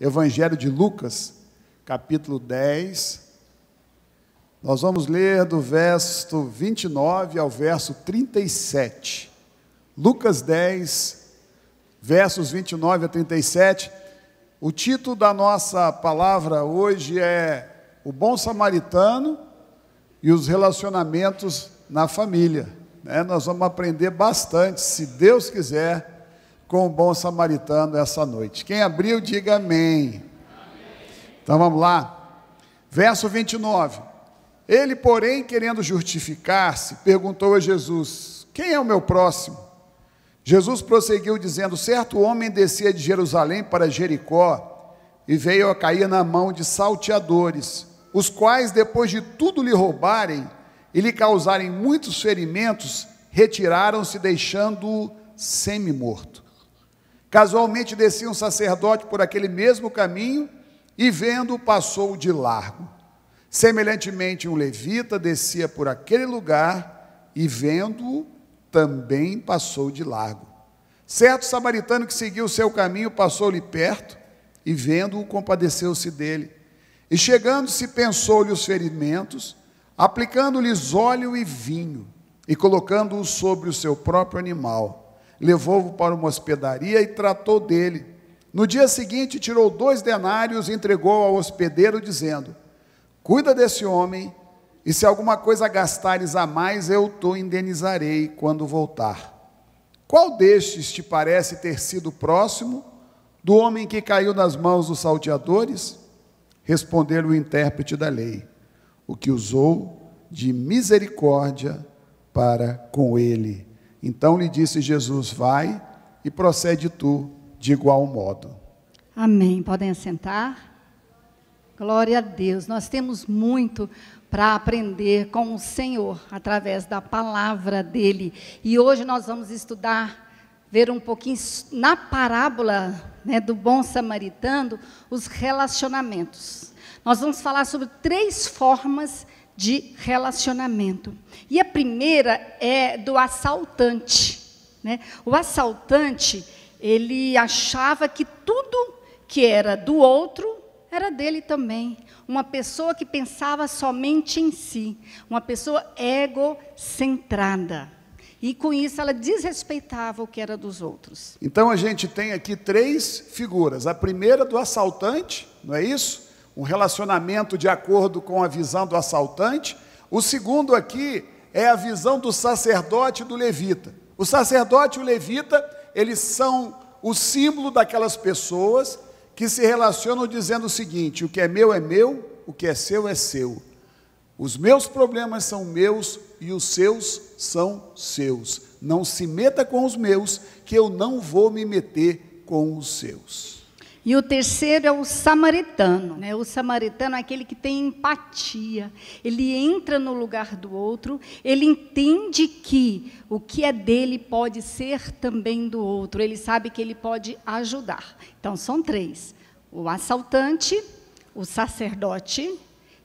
Evangelho de Lucas, capítulo 10. Nós vamos ler do verso 29 ao verso 37. Lucas 10, versos 29 a 37. O título da nossa palavra hoje é O Bom Samaritano e os Relacionamentos na Família. Nós vamos aprender bastante, se Deus quiser, com o Bom Samaritano essa noite. Quem abriu, diga amém. Amém. Então vamos lá. Verso 29. Ele, porém, querendo justificar-se, perguntou a Jesus: quem é o meu próximo? Jesus prosseguiu dizendo: certo homem descia de Jerusalém para Jericó e veio a cair na mão de salteadores, os quais, depois de tudo lhe roubarem e lhe causarem muitos ferimentos, retiraram-se, deixando-o semi-morto. Casualmente descia um sacerdote por aquele mesmo caminho e, vendo-o, passou de largo. Semelhantemente, um levita descia por aquele lugar e, vendo-o, também passou de largo. Certo samaritano que seguiu o seu caminho passou-lhe perto e, vendo-o, compadeceu-se dele. E, chegando-se, pensou-lhe os ferimentos, aplicando-lhes óleo e vinho e colocando-o sobre o seu próprio animal. Levou-o para uma hospedaria e tratou dele. No dia seguinte, tirou 2 denários e entregou ao hospedeiro, dizendo: cuida desse homem, e se alguma coisa gastares a mais, eu te indenizarei quando voltar. Qual destes te parece ter sido próximo do homem que caiu nas mãos dos salteadores? Respondeu-lhe o intérprete da lei: o que usou de misericórdia para com ele. Então lhe disse Jesus: vai e procede tu de igual modo. Amém. Podem assentar. Glória a Deus. Nós temos muito para aprender com o Senhor, através da palavra dele. E hoje nós vamos estudar, ver um pouquinho na parábola, do bom samaritano, os relacionamentos. Nós vamos falar sobre 3 formas de relacionamento. E a primeira é do assaltante. O assaltante, ele achava que tudo que era do outro era dele também. Uma pessoa que pensava somente em si, uma pessoa egocentrada. E com isso ela desrespeitava o que era dos outros. Então a gente tem aqui 3 figuras. A primeira do assaltante, não é isso? Um relacionamento de acordo com a visão do assaltante. O segundo aqui é a visão do sacerdote e do levita. O sacerdote e o levita, eles são o símbolo daquelas pessoas que se relacionam dizendo o seguinte: o que é meu, o que é seu. Os meus problemas são meus e os seus são seus. Não se meta com os meus, que eu não vou me meter com os seus. E o terceiro é o samaritano. O samaritano é aquele que tem empatia. Ele entra no lugar do outro, ele entende que o que é dele pode ser também do outro. Ele sabe que ele pode ajudar. Então, são 3. O assaltante, o sacerdote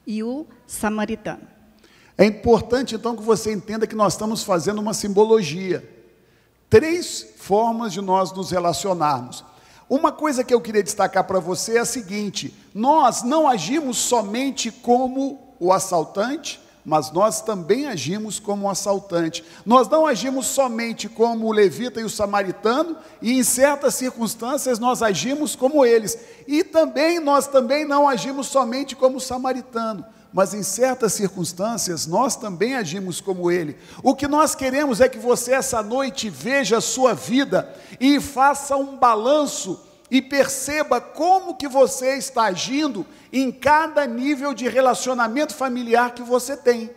e o samaritano. É importante, então, que você entenda que nós estamos fazendo uma simbologia. 3 formas de nós nos relacionarmos. Uma coisa que eu queria destacar para você é a seguinte: nós não agimos somente como o assaltante, mas nós também agimos como um assaltante. Nós não agimos somente como o levita e o samaritano, e em certas circunstâncias nós agimos como eles. E nós também não agimos somente como o samaritano, mas em certas circunstâncias nós também agimos como ele. O que nós queremos é que você essa noite veja a sua vida e faça um balanço e perceba como que você está agindo em cada nível de relacionamento familiar que você tem.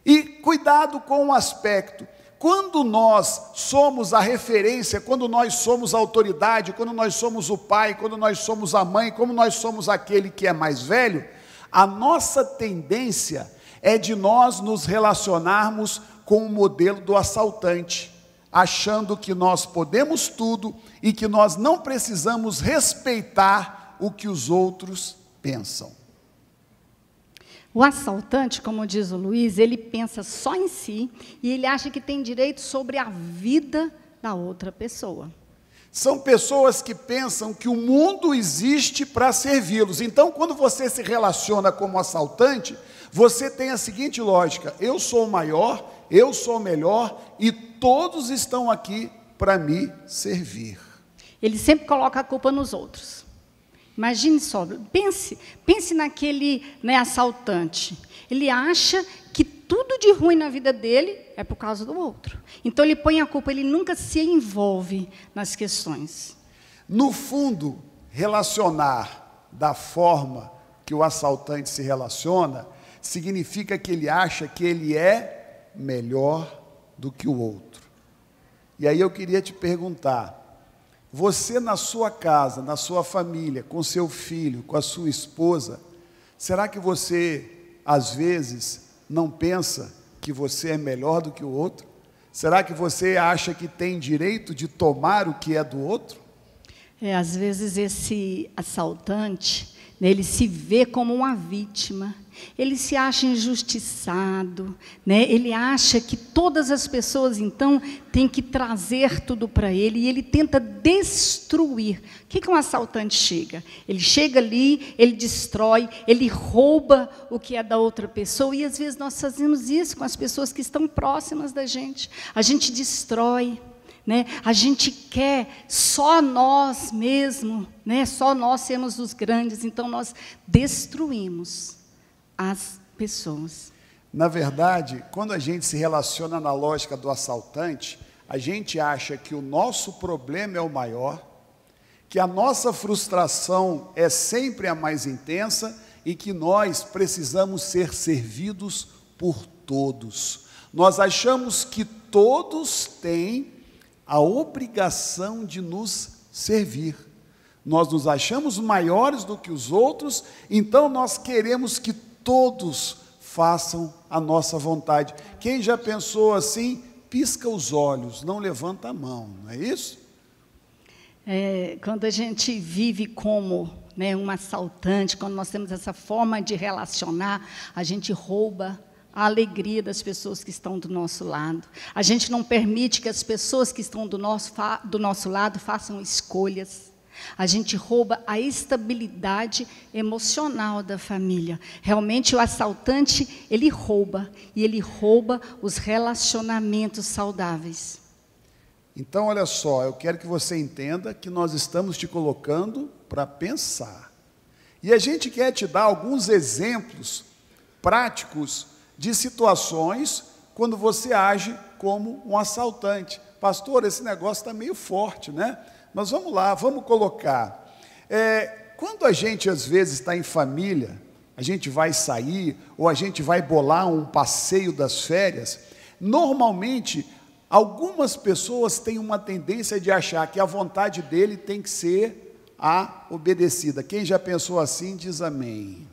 E cuidado com o aspecto: quando nós somos a referência, quando nós somos a autoridade, quando nós somos o pai, quando nós somos a mãe, quando nós somos aquele que é mais velho, a nossa tendência é de nós nos relacionarmos com o modelo do assaltante, achando que nós podemos tudo e que nós não precisamos respeitar o que os outros pensam. O assaltante, como diz o Luiz, ele pensa só em si e ele acha que tem direito sobre a vida da outra pessoa. São pessoas que pensam que o mundo existe para servi-los. Então, quando você se relaciona como assaltante, você tem a seguinte lógica: eu sou o maior, eu sou o melhor e todos estão aqui para me servir. Ele sempre coloca a culpa nos outros. Imagine só, pense naquele, né, assaltante. Ele acha que tudo de ruim na vida dele é por causa do outro. Então ele põe a culpa, ele nunca se envolve nas questões. No fundo, relacionar da forma que o assaltante se relaciona, significa que ele acha que ele é melhor do que o outro. E aí eu queria te perguntar, você na sua casa, na sua família, com seu filho, com a sua esposa, será que você, às vezes, não pensa que você é melhor do que o outro? Será que você acha que tem direito de tomar o que é do outro? Às vezes esse assaltante, né, ele se vê como uma vítima, ele se acha injustiçado, né, ele acha que todas as pessoas, então, têm que trazer tudo para ele, e ele tenta destruir. O que um assaltante chega? Ele chega ali, ele destrói, ele rouba o que é da outra pessoa, e às vezes nós fazemos isso com as pessoas que estão próximas da gente. A gente destrói, né? A gente quer só nós mesmos, né? Só nós sermos os grandes, então nós destruímos as pessoas. Na verdade, quando a gente se relaciona na lógica do assaltante, a gente acha que o nosso problema é o maior, que a nossa frustração é sempre a mais intensa e que nós precisamos ser servidos por todos. Nós achamos que todos têm a obrigação de nos servir. Nós nos achamos maiores do que os outros, então nós queremos que todos façam a nossa vontade. Quem já pensou assim, pisca os olhos, não levanta a mão, não é isso? Quando a gente vive como, né, um assaltante, quando nós temos essa forma de relacionar, a gente rouba a alegria das pessoas que estão do nosso lado. A gente não permite que as pessoas que estão do nosso lado façam escolhas. A gente rouba a estabilidade emocional da família. Realmente o assaltante, ele rouba, e ele rouba os relacionamentos saudáveis. Então, olha só, eu quero que você entenda que nós estamos te colocando para pensar. E a gente quer te dar alguns exemplos práticos de situações quando você age como um assaltante. Pastor, esse negócio está meio forte, né? Mas vamos lá, vamos colocar. Quando a gente, às vezes, está em família, a gente vai sair, ou a gente vai bolar um passeio das férias, normalmente, algumas pessoas têm uma tendência de achar que a vontade dele tem que ser a obedecida. Quem já pensou assim, diz amém.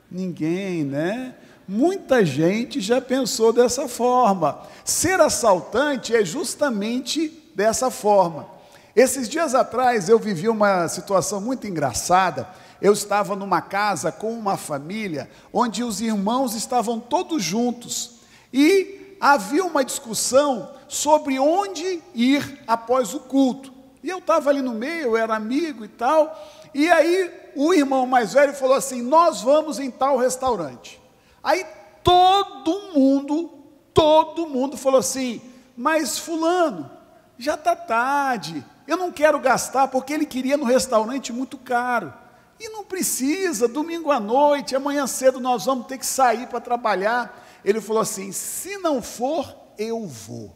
Ninguém, né? Muita gente já pensou dessa forma. Ser assaltante é justamente dessa forma. Esses dias atrás eu vivi uma situação muito engraçada. Eu estava numa casa com uma família, onde os irmãos estavam todos juntos. E havia uma discussão sobre onde ir após o culto. E eu estava ali no meio, eu era amigo e tal. E aí o irmão mais velho falou assim, nós vamos em tal restaurante. Aí todo mundo falou assim, mas fulano, já está tarde, eu não quero gastar, porque ele queria no restaurante muito caro. E não precisa, domingo à noite, amanhã cedo nós vamos ter que sair para trabalhar. Ele falou assim, se não for, eu vou.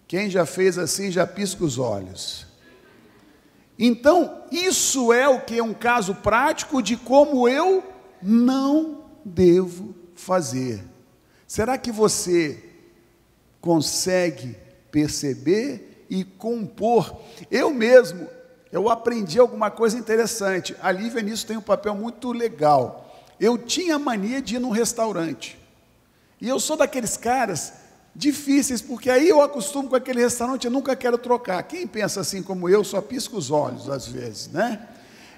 Quem já fez assim, já pisca os olhos. Então, isso é o que é um caso prático de como eu não devo fazer. Será que você consegue perceber e compor? Eu mesmo, eu aprendi alguma coisa interessante. A Lívia nisso tem um papel muito legal. Eu tinha mania de ir num restaurante. E eu sou daqueles caras difíceis, porque aí eu acostumo com aquele restaurante, eu nunca quero trocar. Quem pensa assim como eu, só pisca os olhos às vezes, né?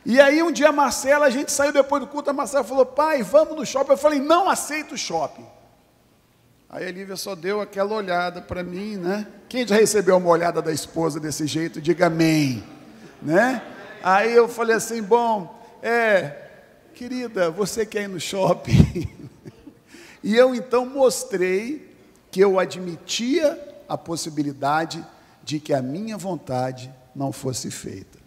E aí um dia a Marcela, a gente saiu depois do culto, a Marcela falou, pai, vamos no shopping. Eu falei, não aceito shopping. Aí a Lívia só deu aquela olhada para mim, né? Quem já recebeu uma olhada da esposa desse jeito, diga amém, né? Aí eu falei assim, bom, querida, você quer ir no shopping? E eu então mostrei que eu admitia a possibilidade de que a minha vontade não fosse feita.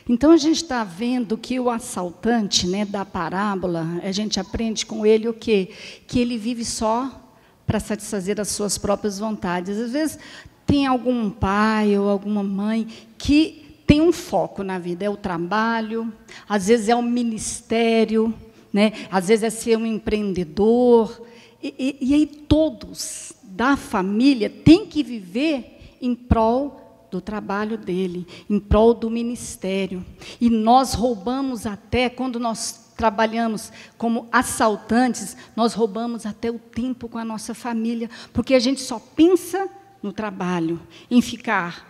Então a gente está vendo que o assaltante, né, da parábola, a gente aprende com ele o quê? Que ele vive só para satisfazer as suas próprias vontades. Às vezes tem algum pai ou alguma mãe que tem um foco na vida, é o trabalho, às vezes é o ministério, né? Às vezes é ser um empreendedor, e aí todos da família têm que viver em prol do trabalho dele, em prol do ministério. E nós roubamos até, quando nós trabalhamos como assaltantes, nós roubamos até o tempo com a nossa família, porque a gente só pensa no trabalho, em ficar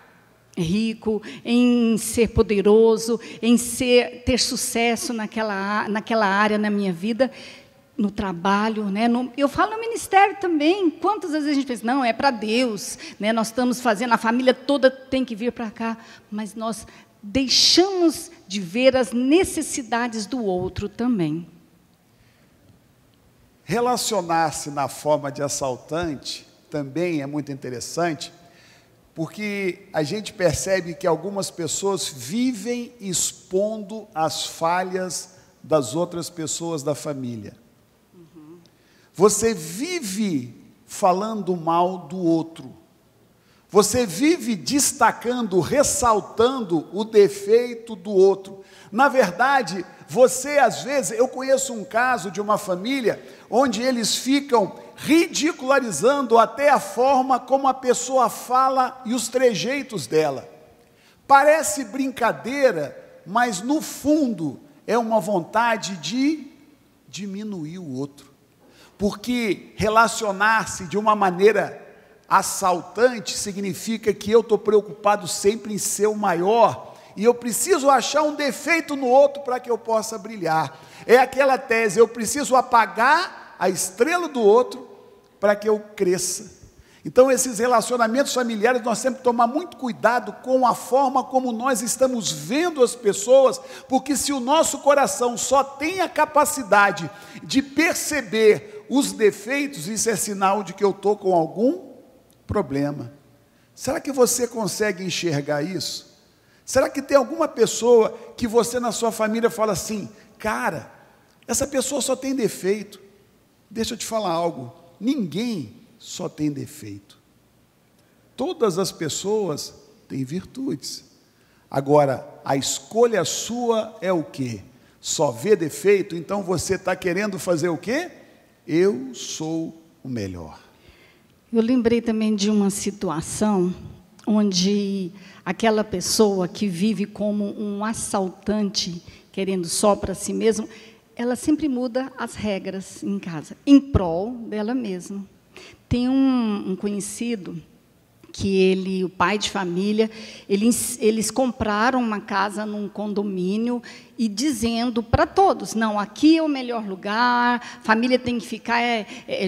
rico, em ser poderoso, em ter sucesso naquela área na minha vida, no trabalho, né? Eu falo no ministério também. Quantas vezes a gente pensa, não, é para Deus, né? Nós estamos fazendo, a família toda tem que vir para cá, mas nós deixamos de ver as necessidades do outro também. Relacionar-se na forma de assaltante também é muito interessante, porque a gente percebe que algumas pessoas vivem expondo as falhas das outras pessoas da família. Você vive falando mal do outro. Você vive destacando, ressaltando o defeito do outro. Na verdade, você às vezes, eu conheço um caso de uma família onde eles ficam ridicularizando até a forma como a pessoa fala e os trejeitos dela. Parece brincadeira, mas no fundo é uma vontade de diminuir o outro. Porque relacionar-se de uma maneira assaltante significa que eu estou preocupado sempre em ser o maior, e eu preciso achar um defeito no outro para que eu possa brilhar. É aquela tese, eu preciso apagar a estrela do outro para que eu cresça. Então esses relacionamentos familiares, nós temos que tomar muito cuidado com a forma como nós estamos vendo as pessoas, porque se o nosso coração só tem a capacidade de perceber os defeitos, isso é sinal de que eu estou com algum problema. Será que você consegue enxergar isso? Será que tem alguma pessoa que você na sua família fala assim, cara, essa pessoa só tem defeito? Deixa eu te falar algo, ninguém só tem defeito. Todas as pessoas têm virtudes. Agora, a escolha sua é o quê? Só ver defeito, então você está querendo fazer o quê? Eu sou o melhor. Eu lembrei também de uma situação onde aquela pessoa que vive como um assaltante, querendo só para si mesmo, ela sempre muda as regras em casa, em prol dela mesma. Tem um conhecido que o pai de família, eles compraram uma casa num condomínio e dizendo para todos, não, aqui é o melhor lugar, família tem que ficar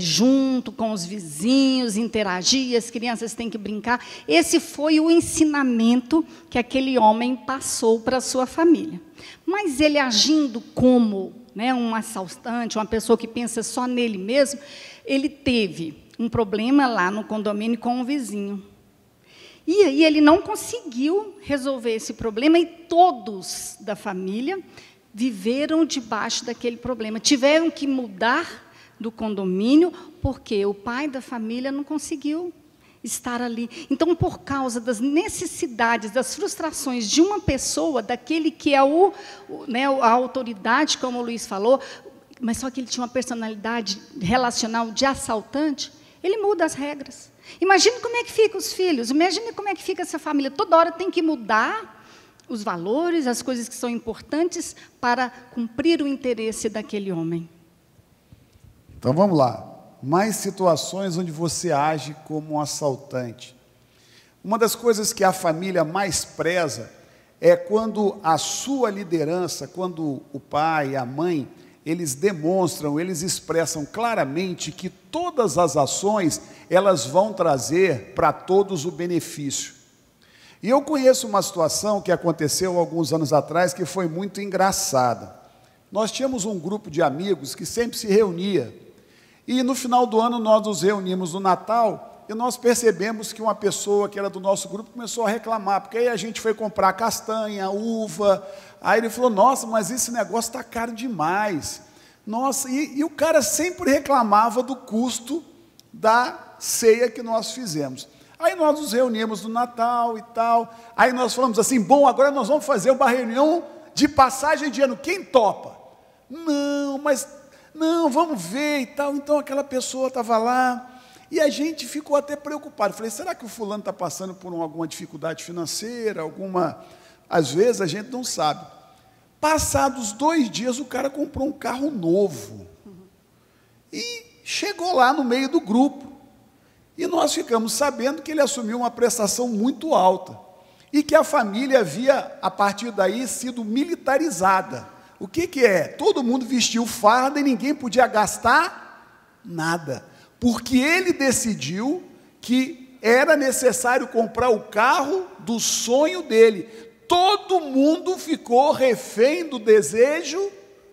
junto com os vizinhos, interagir, as crianças têm que brincar. Esse foi o ensinamento que aquele homem passou para a sua família. Mas ele agindo como, né, um assaltante, uma pessoa que pensa só nele mesmo, ele teve um problema lá no condomínio com o vizinho. E aí ele não conseguiu resolver esse problema e todos da família viveram debaixo daquele problema. Tiveram que mudar do condomínio porque o pai da família não conseguiu estar ali. Então, por causa das necessidades, das frustrações de uma pessoa, daquele que é a autoridade, como o Luiz falou, mas só que ele tinha uma personalidade relacional de assaltante, ele muda as regras. Imagine como é que ficam os filhos, imagine como é que fica essa família. Toda hora tem que mudar os valores, as coisas que são importantes para cumprir o interesse daquele homem. Então vamos lá. Mais situações onde você age como um assaltante. Uma das coisas que a família mais preza é quando a sua liderança, quando o pai, a mãe, eles demonstram, eles expressam claramente que todas as ações, elas vão trazer para todos o benefício. E eu conheço uma situação que aconteceu alguns anos atrás, que foi muito engraçada. Nós tínhamos um grupo de amigos que sempre se reunia, e no final do ano nós nos reunimos no Natal, e nós percebemos que uma pessoa que era do nosso grupo começou a reclamar, porque aí a gente foi comprar castanha, uva, aí ele falou, nossa, mas esse negócio está caro demais. Nossa, e o cara sempre reclamava do custo da ceia que nós fizemos. Aí nós nos reunimos no Natal e tal, aí nós falamos assim, bom, agora nós vamos fazer uma reunião de passagem de ano, quem topa? Não, vamos ver e tal. Então aquela pessoa estava lá, e a gente ficou até preocupado, falei, será que o fulano está passando por alguma dificuldade financeira, às vezes a gente não sabe. Passados 2 dias, o cara comprou um carro novo, e chegou lá no meio do grupo, e nós ficamos sabendo que ele assumiu uma prestação muito alta, e que a família havia, a partir daí, sido militarizada. O que é? Todo mundo vestiu farda e ninguém podia gastar nada, porque ele decidiu que era necessário comprar o carro do sonho dele. Todo mundo ficou refém do desejo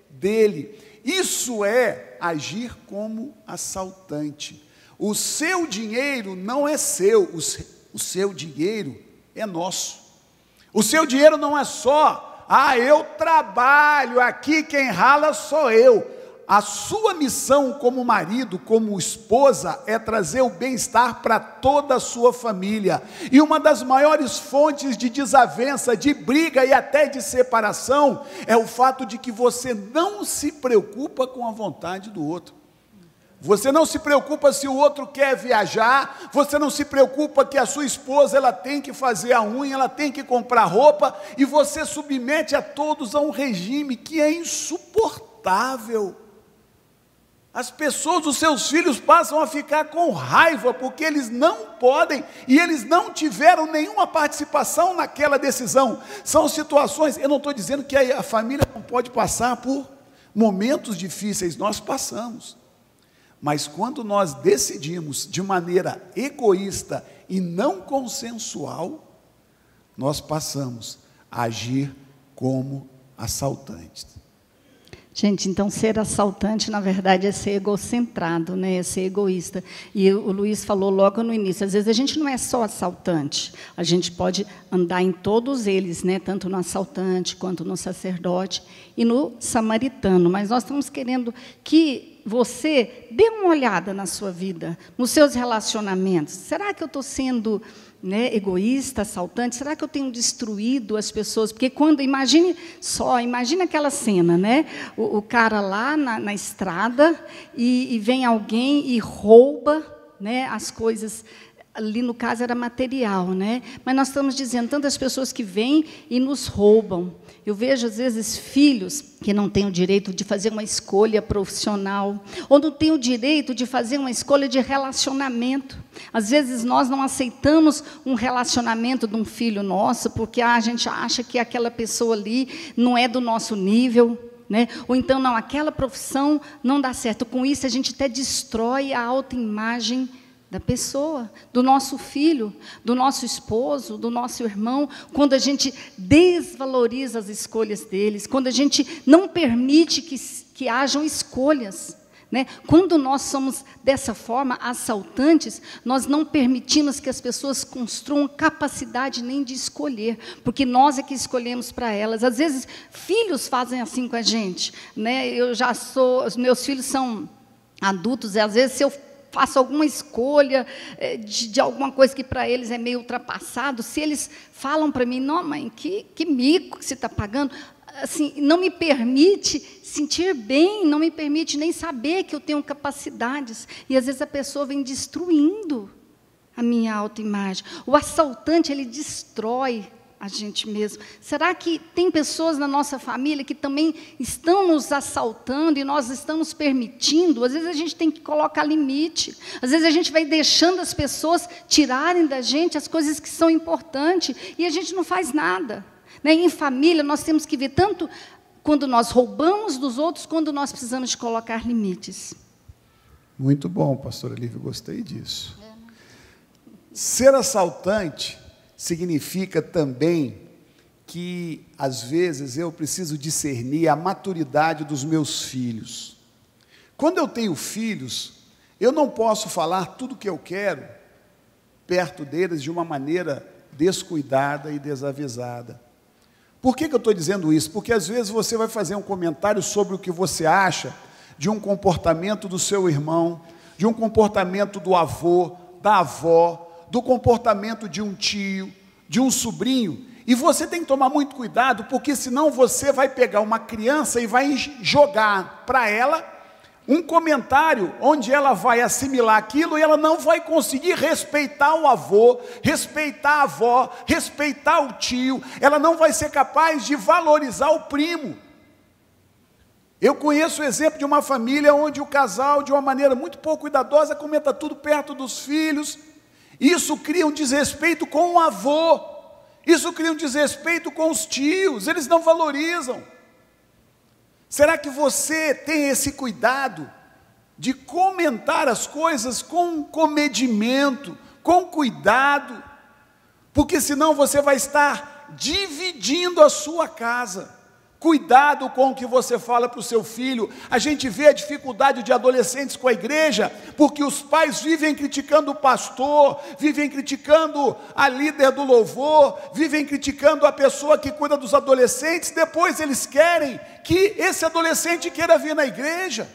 dele. Isso é agir como assaltante. O seu dinheiro não é seu, o seu dinheiro é nosso. O seu dinheiro não é só, eu trabalho aqui, quem rala sou eu. A sua missão como marido, como esposa, é trazer o bem-estar para toda a sua família. E uma das maiores fontes de desavença, de briga e até de separação, é o fato de que você não se preocupa com a vontade do outro. Você não se preocupa se o outro quer viajar, você não se preocupa que a sua esposa ela tem que fazer a unha, ela tem que comprar roupa, e você submete a todos a um regime que é insuportável. As pessoas, os seus filhos passam a ficar com raiva, porque eles não podem, e eles não tiveram nenhuma participação naquela decisão. São situações, eu não estou dizendo que a família não pode passar por momentos difíceis, nós passamos. Mas quando nós decidimos de maneira egoísta e não consensual, nós passamos a agir como assaltantes. Gente, então ser assaltante, na verdade, é ser egocentrado, né? É ser egoísta. E o Luiz falou logo no início, às vezes a gente não é só assaltante, a gente pode andar em todos eles, né? Tanto no assaltante, quanto no sacerdote e no samaritano. Mas nós estamos querendo que você dê uma olhada na sua vida, nos seus relacionamentos. Será que eu estou sendo, né, egoísta, assaltante? Será que eu tenho destruído as pessoas? Porque imagine aquela cena, né? O cara lá na estrada e vem alguém e rouba, né, as coisas. Ali no caso era material, né? Mas nós estamos dizendo tantas pessoas que vêm e nos roubam. Eu vejo às vezes filhos que não têm o direito de fazer uma escolha profissional, ou não têm o direito de fazer uma escolha de relacionamento. Às vezes nós não aceitamos um relacionamento de um filho nosso, porque a gente acha que aquela pessoa ali não é do nosso nível, né? Ou então, não, aquela profissão não dá certo. Com isso a gente até destrói a autoimagem da pessoa, do nosso filho, do nosso esposo, do nosso irmão, quando a gente desvaloriza as escolhas deles, quando a gente não permite que hajam escolhas, né? Quando nós somos dessa forma assaltantes, nós não permitimos que as pessoas construam capacidade nem de escolher, porque nós é que escolhemos para elas. Às vezes filhos fazem assim com a gente, né? Os meus filhos são adultos, e às vezes se eu faço alguma escolha de alguma coisa que para eles é meio ultrapassado, se eles falam para mim, não, mãe, que mico que você está pagando, assim, não me permite sentir bem, não me permite nem saber que eu tenho capacidades, e às vezes a pessoa vem destruindo a minha autoimagem. O assaltante, ele destrói a gente mesmo. Será que tem pessoas na nossa família que também estão nos assaltando e nós estamos permitindo? Às vezes a gente tem que colocar limite. Às vezes a gente vai deixando as pessoas tirarem da gente as coisas que são importantes e a gente não faz nada, né? Em família nós temos que ver tanto quando nós roubamos dos outros, quando nós precisamos de colocar limites. Muito bom, pastora Lívia, gostei disso. Ser assaltante significa também que, às vezes, eu preciso discernir a maturidade dos meus filhos. Quando eu tenho filhos, eu não posso falar tudo o que eu quero perto deles de uma maneira descuidada e desavisada. Por que eu estou dizendo isso? Porque às vezes você vai fazer um comentário sobre o que você acha de um comportamento do seu irmão, de um comportamento do avô, da avó, do comportamento de um tio, de um sobrinho, e você tem que tomar muito cuidado, porque senão você vai pegar uma criança e vai jogar para ela um comentário onde ela vai assimilar aquilo e ela não vai conseguir respeitar o avô, respeitar a avó, respeitar o tio, ela não vai ser capaz de valorizar o primo. Eu conheço o exemplo de uma família onde o casal, de uma maneira muito pouco cuidadosa, comenta tudo perto dos filhos. Isso cria um desrespeito com o avô, isso cria um desrespeito com os tios, eles não valorizam. Será que você tem esse cuidado de comentar as coisas com comedimento, com cuidado? Porque senão você vai estar dividindo a sua casa. Cuidado com o que você fala para o seu filho. A gente vê a dificuldade de adolescentes com a igreja, porque os pais vivem criticando o pastor, vivem criticando a líder do louvor, vivem criticando a pessoa que cuida dos adolescentes. Depois eles querem que esse adolescente queira vir na igreja.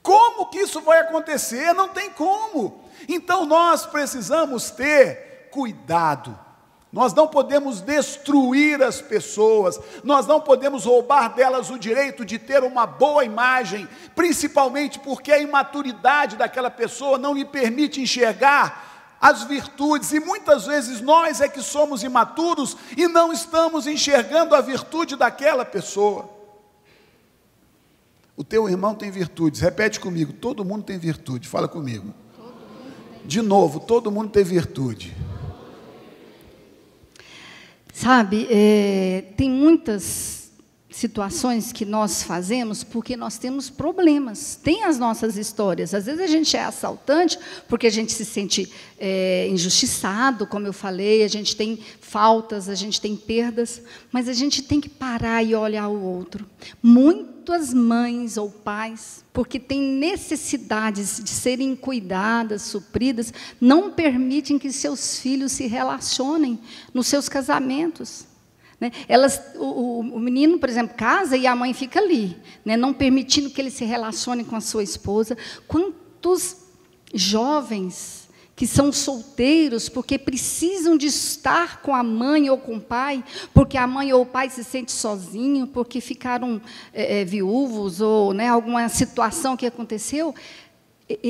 Como que isso vai acontecer? Não tem como. Então nós precisamos ter cuidado. Nós não podemos destruir as pessoas, nós não podemos roubar delas o direito de ter uma boa imagem, principalmente porque a imaturidade daquela pessoa não lhe permite enxergar as virtudes, e muitas vezes nós é que somos imaturos e não estamos enxergando a virtude daquela pessoa. O teu irmão tem virtudes, repete comigo, todo mundo tem virtude, fala comigo. De novo, todo mundo tem virtude. Sabe, tem muitas situações que nós fazemos porque nós temos problemas, tem as nossas histórias. Às vezes a gente é assaltante porque a gente se sente injustiçado, como eu falei, a gente tem faltas, a gente tem perdas, mas a gente tem que parar e olhar o outro. Muitas mães ou pais, porque têm necessidades de serem cuidadas, supridas, não permitem que seus filhos se relacionem nos seus casamentos. Né? O menino, por exemplo, casa e a mãe fica ali, né? Não permitindo que ele se relacione com a sua esposa. Quantos jovens que são solteiros porque precisam de estar com a mãe ou com o pai, porque a mãe ou o pai se sente sozinho, porque ficaram viúvos, ou né, alguma situação que aconteceu.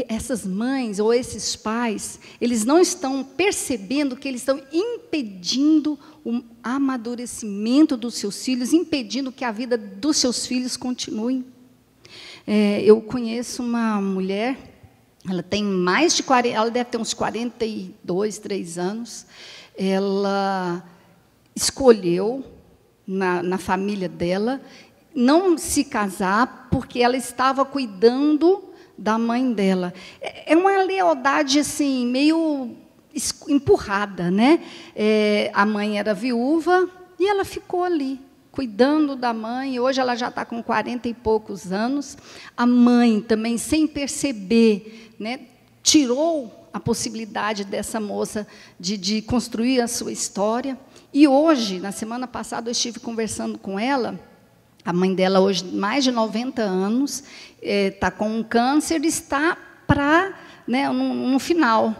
Essas mães ou esses pais, eles não estão percebendo que eles estão impedindo o amadurecimento dos seus filhos, impedindo que a vida dos seus filhos continue. Eu conheço uma mulher, ela tem mais de 40, ela deve ter uns 42, 3 anos. Ela escolheu, na família dela, não se casar, porque ela estava cuidando da mãe dela. É uma lealdade assim, meio empurrada, né? A mãe era viúva e ela ficou ali, cuidando da mãe. Hoje ela já está com 40 e poucos anos. A mãe também, sem perceber, né, tirou a possibilidade dessa moça de construir a sua história. E hoje, na semana passada, eu estive conversando com ela. A mãe dela, hoje, mais de 90 anos, está com um câncer e está para, né, no final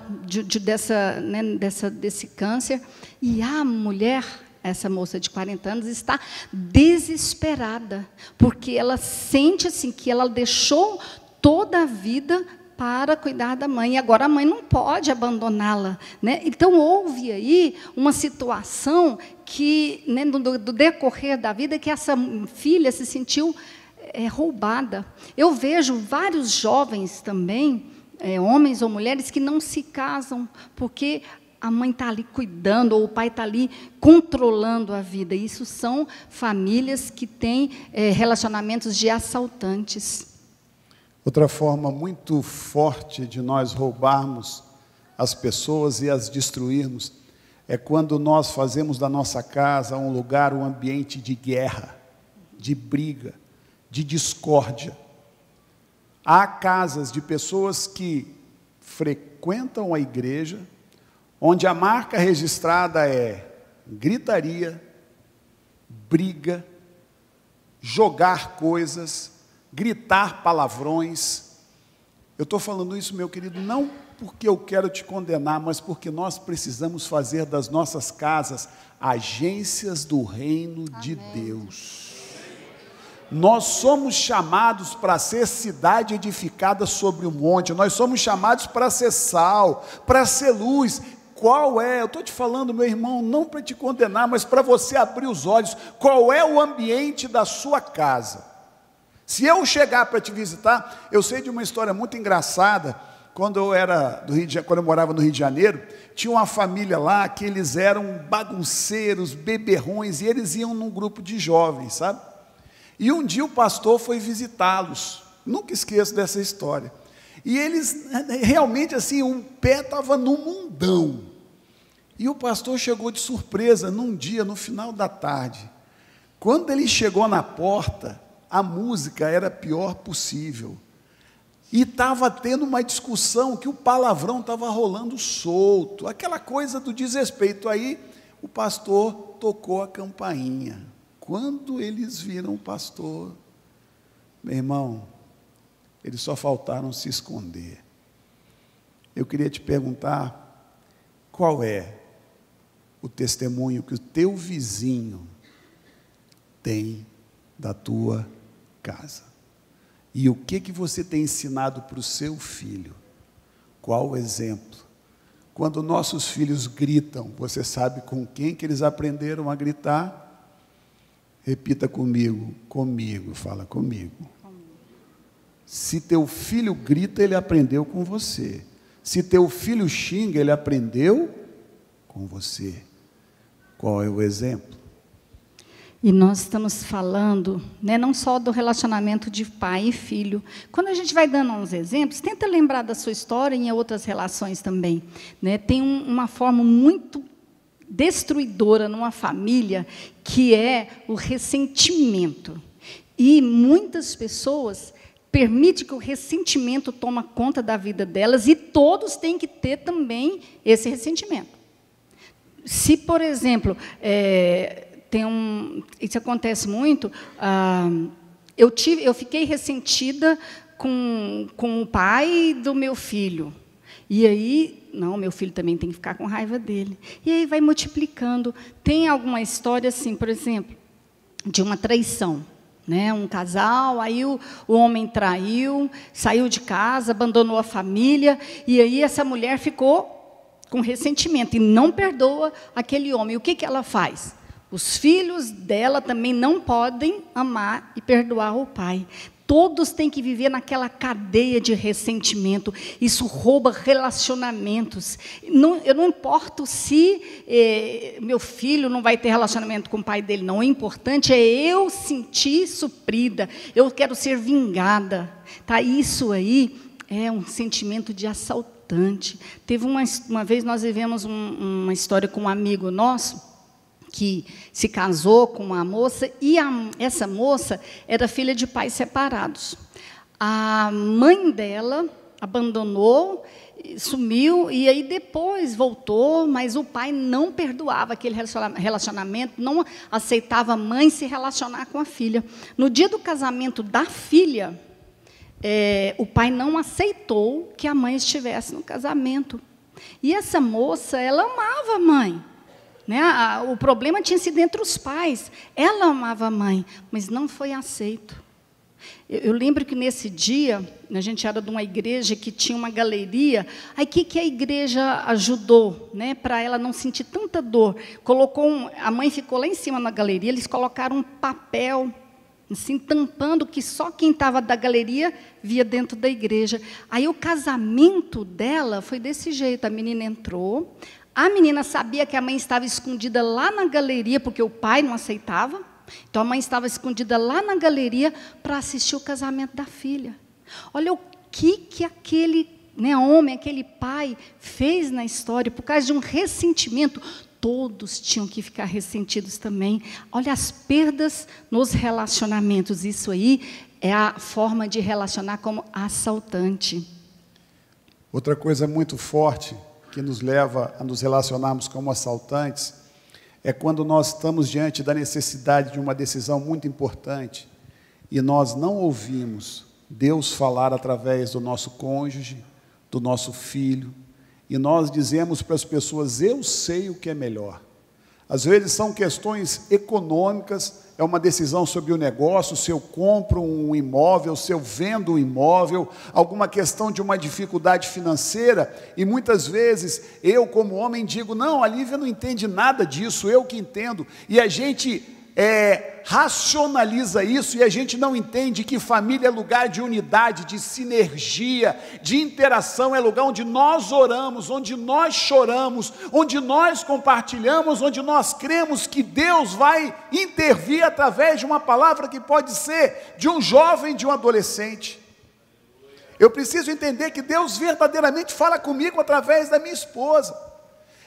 desse câncer. E a mulher, essa moça de 40 anos, está desesperada, porque ela sente assim, que ela deixou toda a vida para cuidar da mãe, e agora a mãe não pode abandoná-la, né? Então, houve aí uma situação que, né, do decorrer da vida, que essa filha se sentiu roubada. Eu vejo vários jovens também, homens ou mulheres, que não se casam, porque a mãe está ali cuidando, ou o pai está ali controlando a vida. Isso são famílias que têm relacionamentos de assaltantes. Outra forma muito forte de nós roubarmos as pessoas e as destruirmos é quando nós fazemos da nossa casa um lugar, um ambiente de guerra, de briga, de discórdia. Há casas de pessoas que frequentam a igreja, onde a marca registrada é gritaria, briga, jogar coisas, gritar palavrões. Eu estou falando isso, meu querido, não porque eu quero te condenar, mas porque nós precisamos fazer das nossas casas agências do reino de Deus. Nós somos chamados para ser cidade edificada sobre o monte, nós somos chamados para ser sal, para ser luz. Qual é, eu estou te falando, meu irmão, não para te condenar, mas para você abrir os olhos, qual é o ambiente da sua casa? Se eu chegar para te visitar, eu sei de uma história muito engraçada. Quando eu morava no Rio de Janeiro, tinha uma família lá que eles eram bagunceiros, beberrões, e eles iam num grupo de jovens, sabe? E um dia o pastor foi visitá-los, nunca esqueço dessa história. E eles, realmente assim, o pé estava no mundão. E o pastor chegou de surpresa num dia, no final da tarde. Quando ele chegou na porta, a música era a pior possível. E estava tendo uma discussão que o palavrão estava rolando solto, aquela coisa do desrespeito. Aí o pastor tocou a campainha. Quando eles viram o pastor, meu irmão, eles só faltaram se esconder. Eu queria te perguntar, qual é o testemunho que o teu vizinho tem da tua casa? E o que você tem ensinado para o seu filho? Qual o exemplo? Quando nossos filhos gritam, você sabe com quem que eles aprenderam a gritar? Repita comigo, fala comigo. Se teu filho grita, ele aprendeu com você. Se teu filho xinga, ele aprendeu com você. Qual é o exemplo? E nós estamos falando, né, não só do relacionamento de pai e filho. Quando a gente vai dando uns exemplos, tenta lembrar da sua história e em outras relações também. Né? Tem uma forma muito destruidora numa família, que é o ressentimento. E muitas pessoas permitem que o ressentimento tome conta da vida delas, e todos têm que ter também esse ressentimento. Se, por exemplo, isso acontece muito, eu fiquei ressentida com o pai do meu filho, e aí, não, meu filho também tem que ficar com raiva dele, e aí vai multiplicando. Tem alguma história assim, por exemplo, de uma traição, né? Um casal, aí o homem traiu, saiu de casa, abandonou a família, e aí essa mulher ficou com ressentimento, e não perdoa aquele homem. O que ela faz? Os filhos dela também não podem amar e perdoar o pai. Todos têm que viver naquela cadeia de ressentimento. Isso rouba relacionamentos. Eu não importo se meu filho não vai ter relacionamento com o pai dele, não. O importante é eu sentir suprida. Eu quero ser vingada. Tá? Isso aí é um sentimento de assaltante. Teve uma vez nós vivemos uma história com um amigo nosso, que se casou com uma moça, e essa moça era filha de pais separados. A mãe dela abandonou, sumiu, e aí depois voltou, mas o pai não perdoava aquele relacionamento, não aceitava a mãe se relacionar com a filha. No dia do casamento da filha, o pai não aceitou que a mãe estivesse no casamento. E essa moça, ela amava a mãe. Né? O problema tinha sido entre os pais. Ela amava a mãe, mas não foi aceito. Eu lembro que nesse dia, a gente era de uma igreja que tinha uma galeria. Aí o que a igreja ajudou, né, para ela não sentir tanta dor? A mãe ficou lá em cima na galeria, eles colocaram um papel assim, tampando, que só quem estava da galeria via dentro da igreja. Aí o casamento dela foi desse jeito: a menina entrou, A menina sabia que a mãe estava escondida lá na galeria, porque o pai não aceitava. Então a mãe estava escondida lá na galeria para assistir o casamento da filha. Olha o que aquele homem, aquele pai fez na história, por causa de um ressentimento. Todos tinham que ficar ressentidos também. Olha as perdas nos relacionamentos. Isso aí é a forma de relacionar como assaltante. Outra coisa muito forte que nos leva a nos relacionarmos como assaltantes é quando nós estamos diante da necessidade de uma decisão muito importante e nós não ouvimos Deus falar através do nosso cônjuge, do nosso filho, e nós dizemos para as pessoas: eu sei o que é melhor. Às vezes são questões econômicas, é uma decisão sobre o negócio, se eu compro um imóvel, se eu vendo um imóvel, alguma questão de uma dificuldade financeira, e muitas vezes eu como homem digo: não, a Lívia não entende nada disso, eu que entendo, e a gente racionaliza isso, e a gente não entende que família é lugar de unidade, de sinergia, de interação, é lugar onde nós oramos, onde nós choramos, onde nós compartilhamos, onde nós cremos que Deus vai intervir através de uma palavra que pode ser de um jovem, de um adolescente. Eu preciso entender que Deus verdadeiramente fala comigo através da minha esposa.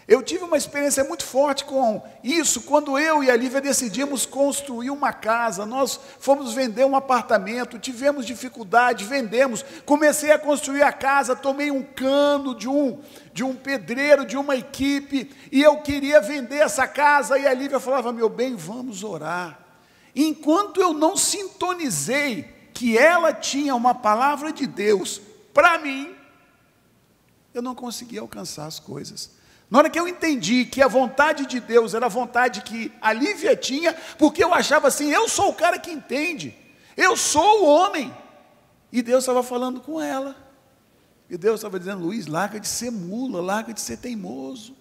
Eu tive uma experiência muito forte com isso, quando eu e a Lívia decidimos construir uma casa. Nós fomos vender um apartamento, tivemos dificuldade, vendemos, comecei a construir a casa, tomei um cano de um pedreiro, de uma equipe, e eu queria vender essa casa, e a Lívia falava: meu bem, vamos orar. Enquanto eu não sintonizei que ela tinha uma palavra de Deus para mim, eu não conseguia alcançar as coisas. Na hora que eu entendi que a vontade de Deus era a vontade que a Lívia tinha, porque eu achava assim: eu sou o cara que entende, eu sou o homem, e Deus estava falando com ela, e Deus estava dizendo: Luiz, larga de ser mula, larga de ser teimoso.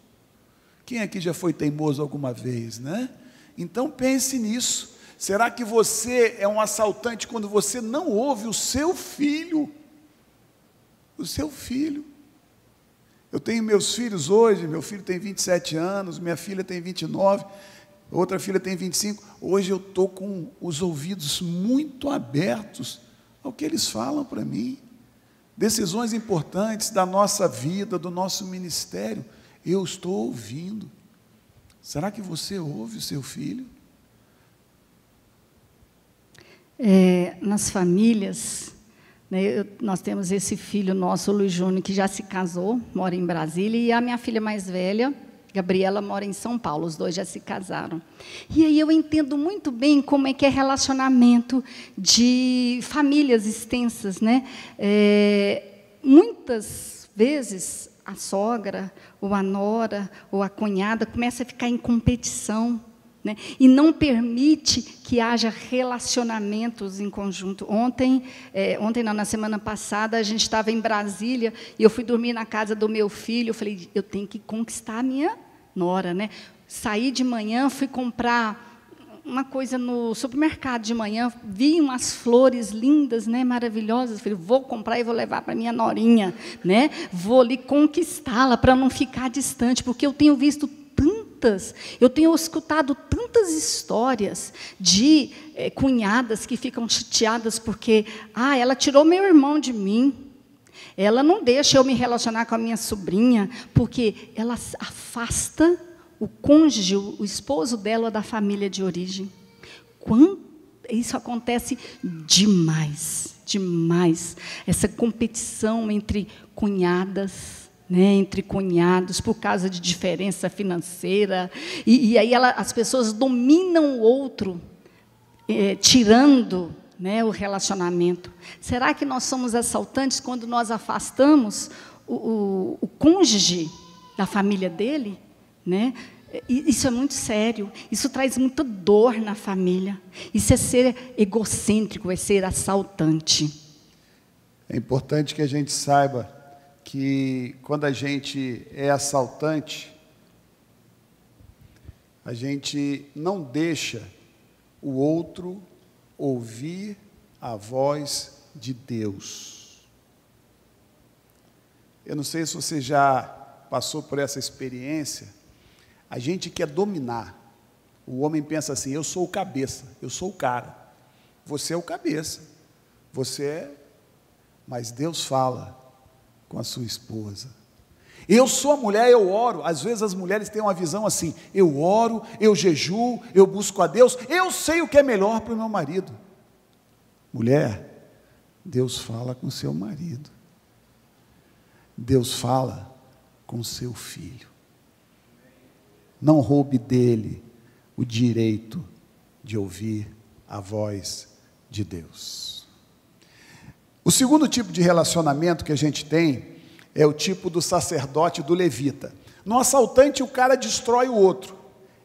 Quem aqui já foi teimoso alguma vez, né? Então pense nisso. Será que você é um assaltante quando você não ouve o seu filho? O seu filho. Eu tenho meus filhos hoje, meu filho tem 27 anos, minha filha tem 29, outra filha tem 25. Hoje eu estou com os ouvidos muito abertos ao que eles falam para mim. Decisões importantes da nossa vida, do nosso ministério, eu estou ouvindo. Será que você ouve o seu filho? Nas famílias, nós temos esse filho nosso, o Luiz Júnior, que já se casou, mora em Brasília, e a minha filha mais velha, Gabriela, mora em São Paulo, os dois já se casaram. E aí eu entendo muito bem como é que é relacionamento de famílias extensas, né? Muitas vezes a sogra, ou a nora, ou a cunhada começa a ficar em competição, né? E não permite que haja relacionamentos em conjunto. Na semana passada, a gente estava em Brasília, e eu fui dormir na casa do meu filho. Eu falei: eu tenho que conquistar a minha nora, né? Saí de manhã, fui comprar uma coisa no supermercado de manhã, vi umas flores lindas, né, maravilhosas. Falei: vou comprar e vou levar para minha norinha, né? Vou ali conquistá-la para não ficar distante, porque eu tenho visto eu tenho escutado tantas histórias de cunhadas que ficam chateadas porque ela tirou meu irmão de mim, ela não deixa eu me relacionar com a minha sobrinha, porque ela afasta o cônjuge, o esposo dela, da família de origem. Isso acontece demais, demais, essa competição entre cunhadas, entre cunhados, por causa de diferença financeira, e aí as pessoas dominam o outro, tirando, o relacionamento. Será que nós somos assaltantes quando nós afastamos o cônjuge da família dele? Isso é muito sério, isso traz muita dor na família, isso é ser egocêntrico, é ser assaltante. É importante que a gente saiba que quando a gente é assaltante, a gente não deixa o outro ouvir a voz de Deus. Eu não sei se você já passou por essa experiência, a gente quer dominar. O homem pensa assim, eu sou o cabeça, eu sou o cara. Você é o cabeça, você é... Mas Deus fala com a sua esposa. Eu sou a mulher, eu oro. Às vezes as mulheres têm uma visão assim, eu oro, eu jejuo, eu busco a Deus, eu sei o que é melhor para o meu marido. Mulher, Deus fala com seu marido. Deus fala com seu filho. Não roube dele o direito de ouvir a voz de Deus. O segundo tipo de relacionamento que a gente tem é o tipo do sacerdote e do levita. No assaltante, o cara destrói o outro.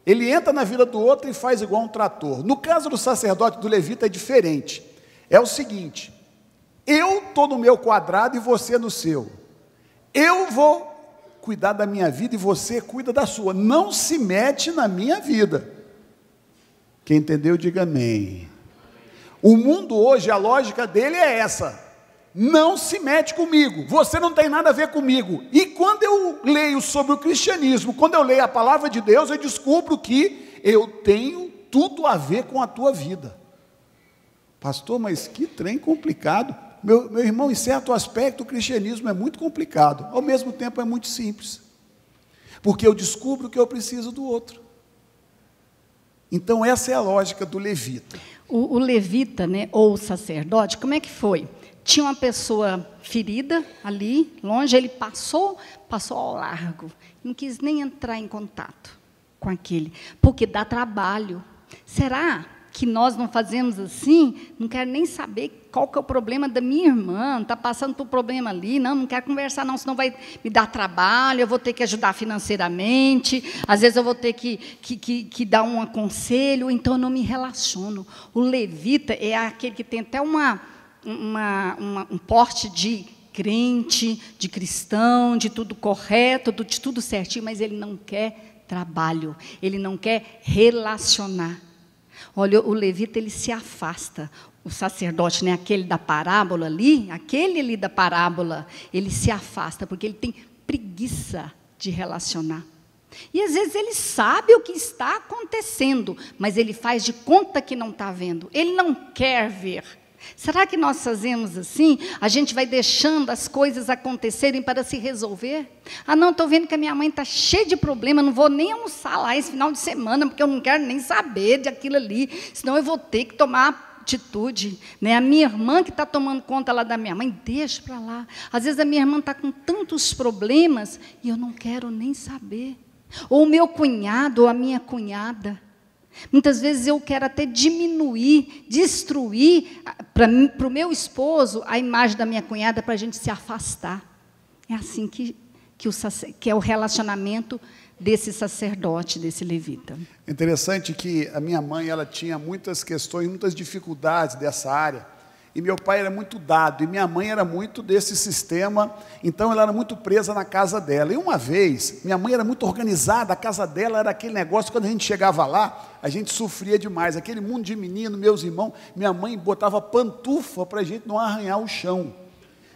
Ele entra na vida do outro e faz igual um trator. No caso do sacerdote e do levita é diferente. É o seguinte, eu estou no meu quadrado e você no seu. Eu vou cuidar da minha vida e você cuida da sua. Não se mete na minha vida. Quem entendeu, diga amém. O mundo hoje, a lógica dele é essa. Não se mete comigo, você não tem nada a ver comigo. E quando eu leio sobre o cristianismo, quando eu leio a palavra de Deus, eu descubro que eu tenho tudo a ver com a tua vida. Pastor, mas que trem complicado. Meu irmão, em certo aspecto, o cristianismo é muito complicado, ao mesmo tempo é muito simples. Porque eu descubro que eu preciso do outro. Então essa é a lógica do levita. O levita, né, ou o sacerdote, como é que foi? Tinha uma pessoa ferida ali, longe, ele passou ao largo, não quis nem entrar em contato com aquele, porque dá trabalho. Será que nós não fazemos assim? Não quero nem saber qual que é o problema da minha irmã, está passando por problema ali, não quero conversar não, senão vai me dar trabalho, eu vou ter que ajudar financeiramente, às vezes eu vou ter que dar um aconselho, então eu não me relaciono. O levita é aquele que tem até um porte de crente, de cristão, de tudo correto, de tudo certinho, mas ele não quer trabalho, ele não quer relacionar. Olha, o levita, ele se afasta. O sacerdote, né, aquele da parábola ali, ele se afasta, porque ele tem preguiça de relacionar. E às vezes ele sabe o que está acontecendo, mas ele faz de conta que não está vendo, ele não quer ver. Será que nós fazemos assim? A gente vai deixando as coisas acontecerem para se resolver? Ah, não, estou vendo que a minha mãe está cheia de problema, não vou nem almoçar lá esse final de semana, porque eu não quero nem saber de aquilo ali, senão eu vou ter que tomar atitude. Né? A minha irmã que está tomando conta lá da minha mãe, deixa para lá. Às vezes a minha irmã está com tantos problemas e eu não quero nem saber. Ou o meu cunhado ou a minha cunhada. Muitas vezes eu quero até diminuir, destruir para o meu esposo a imagem da minha cunhada para a gente se afastar. É assim que é o relacionamento desse sacerdote, desse levita. Interessante que a minha mãe, ela tinha muitas questões, muitas dificuldades dessa área. E meu pai era muito dado, e minha mãe era muito desse sistema, então ela era muito presa na casa dela. E uma vez, minha mãe era muito organizada, a casa dela era aquele negócio, quando a gente chegava lá, a gente sofria demais, aquele mundo de menino, meus irmãos, minha mãe botava pantufa para a gente não arranhar o chão,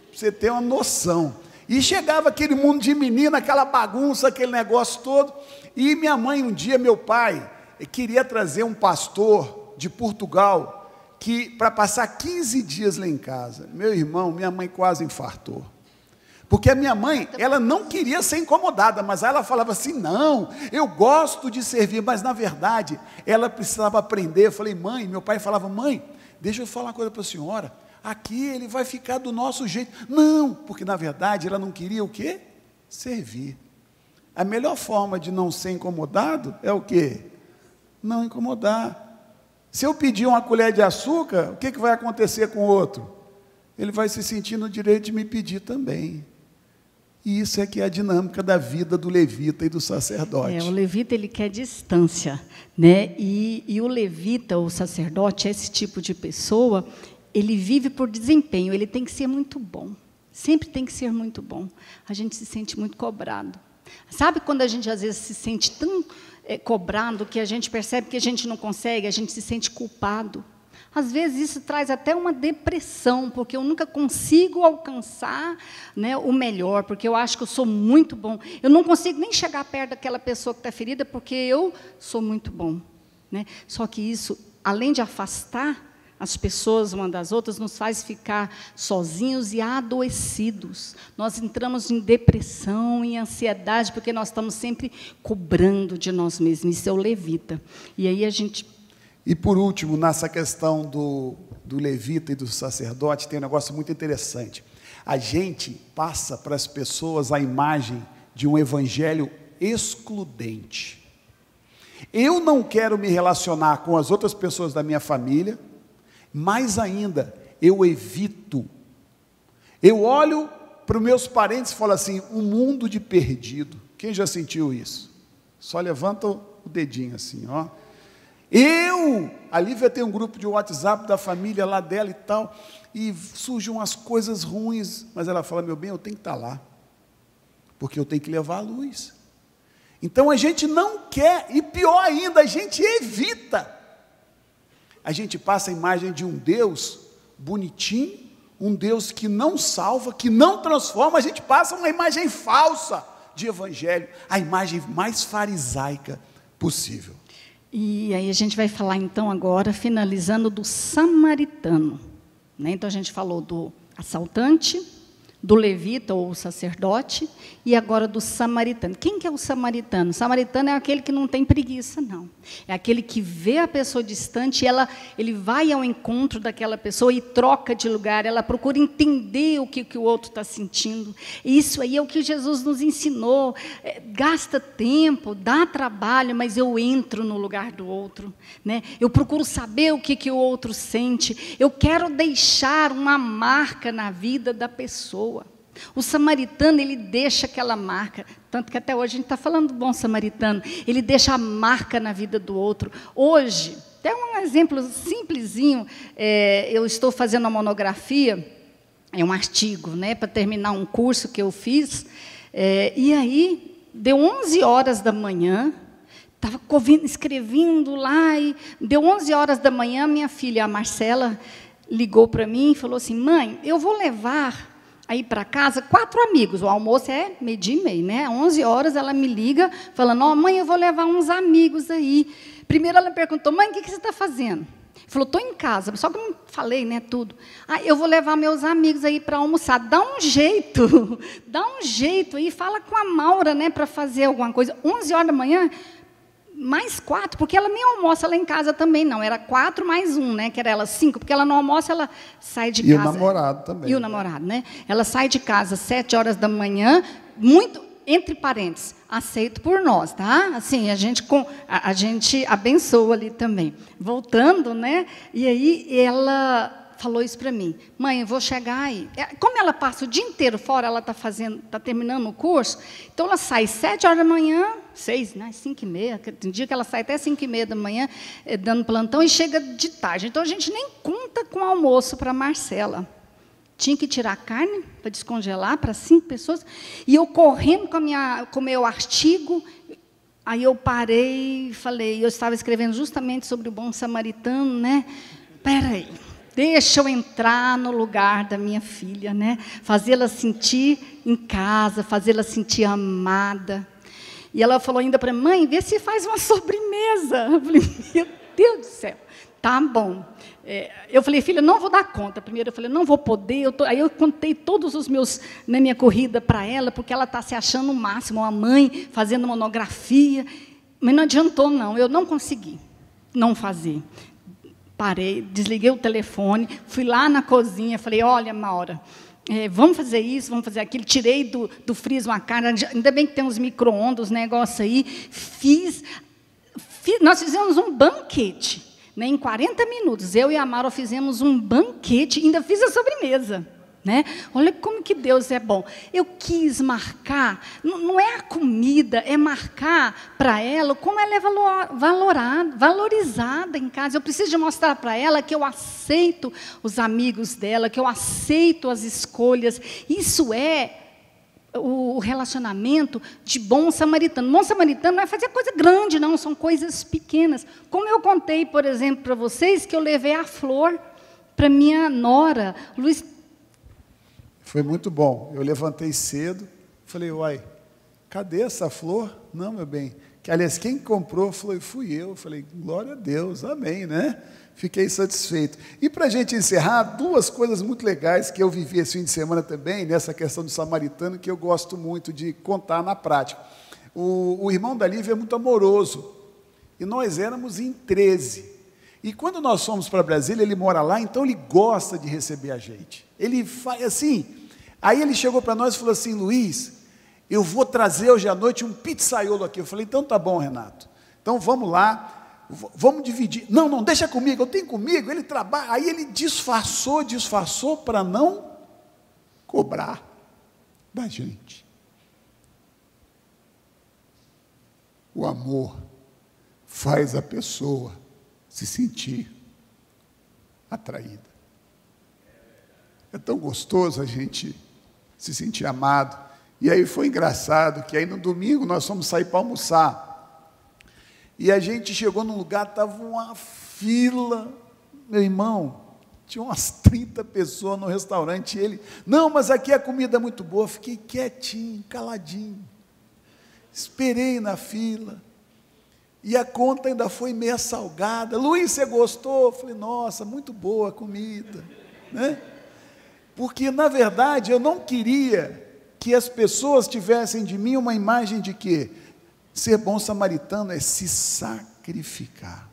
para você ter uma noção. E chegava aquele mundo de menino, aquela bagunça, aquele negócio todo, e minha mãe, um dia, meu pai, queria trazer um pastor de Portugal, para passar 15 dias lá em casa. Meu irmão, minha mãe quase infartou. Porque a minha mãe, ela não queria ser incomodada, mas ela falava assim, não, eu gosto de servir, mas na verdade, ela precisava aprender. Eu falei, mãe, meu pai falava, mãe, deixa eu falar uma coisa para a senhora, aqui ele vai ficar do nosso jeito. Não, porque na verdade, ela não queria o quê? Servir. A melhor forma de não ser incomodado é o quê? Não incomodar. Se eu pedir uma colher de açúcar, o que vai acontecer com o outro? Ele vai se sentir no direito de me pedir também. E isso é que é a dinâmica da vida do levita e do sacerdote. O levita, ele quer distância, né? E o levita, o sacerdote, esse tipo de pessoa, ele vive por desempenho, ele tem que ser muito bom. Sempre tem que ser muito bom. A gente se sente muito cobrado. Sabe quando a gente, às vezes, se sente tão cobrado que a gente percebe que a gente não consegue, a gente se sente culpado. Às vezes isso traz até uma depressão, porque eu nunca consigo alcançar, né, o melhor, porque eu acho que eu sou muito bom. Eu não consigo nem chegar perto daquela pessoa que está ferida, porque eu sou muito bom, né? Só que isso, além de afastar as pessoas uma das outras, nos faz ficar sozinhos e adoecidos. Nós entramos em depressão, em ansiedade, porque nós estamos sempre cobrando de nós mesmos. Isso é o levita. E aí a gente... E, por último, nessa questão do levita e do sacerdote, tem um negócio muito interessante. A gente passa para as pessoas a imagem de um evangelho excludente. Eu não quero me relacionar com as outras pessoas da minha família, mais ainda, eu evito. Eu olho para os meus parentes e falo assim, um mundo de perdido. Quem já sentiu isso? Só levanta o dedinho assim, ó. A Lívia tem um grupo de WhatsApp da família lá dela e tal, e surgem umas coisas ruins, mas ela fala, meu bem, eu tenho que estar lá, porque eu tenho que levar a luz. Então a gente não quer, e pior ainda, a gente evita. A gente passa a imagem de um Deus bonitinho, um Deus que não salva, que não transforma, a gente passa uma imagem falsa de evangelho, a imagem mais farisaica possível. E aí a gente vai falar então agora, finalizando, do samaritano, né? Então a gente falou do assaltante, do levita ou sacerdote, e agora do samaritano. Quem que é o samaritano? O samaritano é aquele que não tem preguiça, não. É aquele que vê a pessoa distante, ele vai ao encontro daquela pessoa e troca de lugar, ela procura entender o que o outro está sentindo. E isso aí é o que Jesus nos ensinou. Gasta tempo, dá trabalho, mas eu entro no lugar do outro, né? Eu procuro saber o que o outro sente. Eu quero deixar uma marca na vida da pessoa. O samaritano, ele deixa aquela marca, tanto que até hoje a gente está falando do bom samaritano, ele deixa a marca na vida do outro. Hoje, até um exemplo simplesinho, eu estou fazendo uma monografia, é um artigo, né, para terminar um curso que eu fiz, e aí, deu 11 horas da manhã, estava escrevendo lá, e deu 11 horas da manhã, minha filha, a Marcela, ligou para mim e falou assim, mãe, eu vou levar aí para casa 4 amigos, o almoço é 12:30, né? 11 horas ela me liga, falando, ó, mãe, eu vou levar uns amigos aí. Primeiro ela perguntou, mãe, o que você está fazendo? Falou, estou em casa, só que eu não falei, né, tudo. Eu vou levar meus amigos aí para almoçar. Dá um jeito aí, fala com a Maura, né, para fazer alguma coisa. 11 horas da manhã, mais 4, porque ela nem almoça lá em casa também, não. Era 4 mais 1, né? Que era ela 5, porque ela não almoça, ela sai de casa. E o namorado também. E o namorado, né? Ela sai de casa às 7 horas da manhã, muito, entre parênteses, aceito por nós, tá? Assim, a gente abençoa ali também. Voltando, né? E aí ela falou isso para mim, mãe, eu vou chegar aí. Como ela passa o dia inteiro fora, ela está terminando o curso, então ela sai 7 horas da manhã, 6, né, 5:30, tem dia que ela sai até 5:30 da manhã, dando plantão, e chega de tarde. Então a gente nem conta com o almoço para a Marcela. Tinha que tirar a carne para descongelar para 5 pessoas, e eu correndo com o meu artigo. Aí eu parei e falei, eu estava escrevendo justamente sobre o bom samaritano, né? Espera aí. Deixa eu entrar no lugar da minha filha, né? Fazê-la sentir em casa, fazê-la sentir amada. E ela falou ainda para mim, mãe, vê se faz uma sobremesa. Eu falei, meu Deus do céu, tá bom. Eu falei, filha, não vou dar conta. Primeiro eu falei, não vou poder. Aí eu contei todos os meus, né, minha corrida para ela, porque ela está se achando o máximo, uma mãe fazendo monografia. Mas não adiantou, não. Eu não consegui não fazer. Parei, desliguei o telefone, fui lá na cozinha, falei, olha, Maura, vamos fazer isso, vamos fazer aquilo. Tirei do freezer uma carne, ainda bem que tem uns micro-ondas, negócio aí. Nós fizemos um banquete, né, em 40 minutos. Eu e a Maura fizemos um banquete, ainda fiz a sobremesa. Né? Olha como que Deus é bom. Eu quis marcar, não é a comida, é marcar para ela como ela é valorizada em casa. Eu preciso de mostrar para ela que eu aceito os amigos dela, que eu aceito as escolhas. Isso é o relacionamento de bom samaritano. Bom samaritano não é fazer coisa grande, não, são coisas pequenas. Como eu contei, por exemplo, para vocês, que eu levei a flor para minha nora. Luiz. Foi muito bom. Eu levantei cedo, falei, uai, cadê essa flor? Não, meu bem. Aliás, quem comprou fui eu. Falei, glória a Deus, amém, né? Fiquei satisfeito. E para a gente encerrar, duas coisas muito legais que eu vivi esse fim de semana também, nessa questão do samaritano, que eu gosto muito de contar na prática. O irmão da Lívia é muito amoroso, e nós éramos em 13. E quando nós fomos para Brasília, ele mora lá, então ele gosta de receber a gente. Ele faz assim, aí ele chegou para nós e falou assim, Luiz, eu vou trazer hoje à noite um pizzaiolo aqui. Eu falei, então tá bom, Renato, então vamos lá, vamos dividir. Não, deixa comigo, eu tenho comigo, ele trabalha. Aí ele disfarçou para não cobrar da gente. O amor faz a pessoa se sentir atraída. É tão gostoso a gente se sentir amado. E aí foi engraçado que aí no domingo nós fomos sair para almoçar. E a gente chegou num lugar, estava uma fila, meu irmão, tinha umas 30 pessoas no restaurante, e ele, não, mas aqui a comida é muito boa. Fiquei quietinho, caladinho, esperei na fila, e a conta ainda foi meia salgada. Luiz, você gostou? Eu falei, nossa, muito boa a comida, né? Porque na verdade eu não queria que as pessoas tivessem de mim uma imagem de quê? Ser bom samaritano é se sacrificar,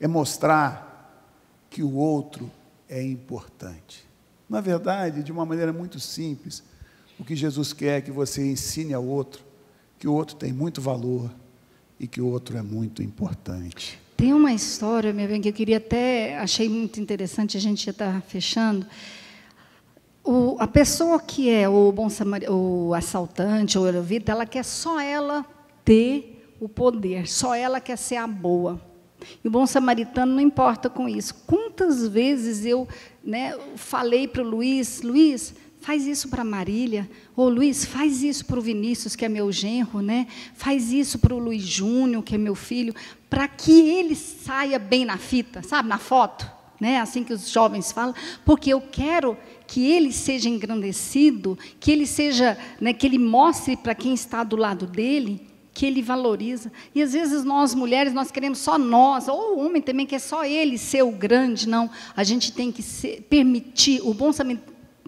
é mostrar que o outro é importante. Na verdade, de uma maneira muito simples, o que Jesus quer é que você ensine ao outro que o outro tem muito valor e que o outro é muito importante. Tem uma história, meu bem, que eu queria até, achei muito interessante, a gente já está fechando. A pessoa que é o assaltante ou o levita, ela quer só ela ter o poder, só ela quer ser a boa. E o bom samaritano não importa com isso. Quantas vezes eu falei para o Luiz, faz isso para a Marília, ou Luiz, faz isso para o Vinícius, que é meu genro, faz isso para o Luiz Júnior, que é meu filho, para que ele saia bem na fita, sabe, na foto. Assim que os jovens falam, porque eu quero que ele seja engrandecido, que ele seja, que ele mostre para quem está do lado dele, que ele valoriza. E às vezes nós mulheres, nós queremos só nós, ou o homem também quer só ele ser o grande. Não, a gente tem que permitir, o bom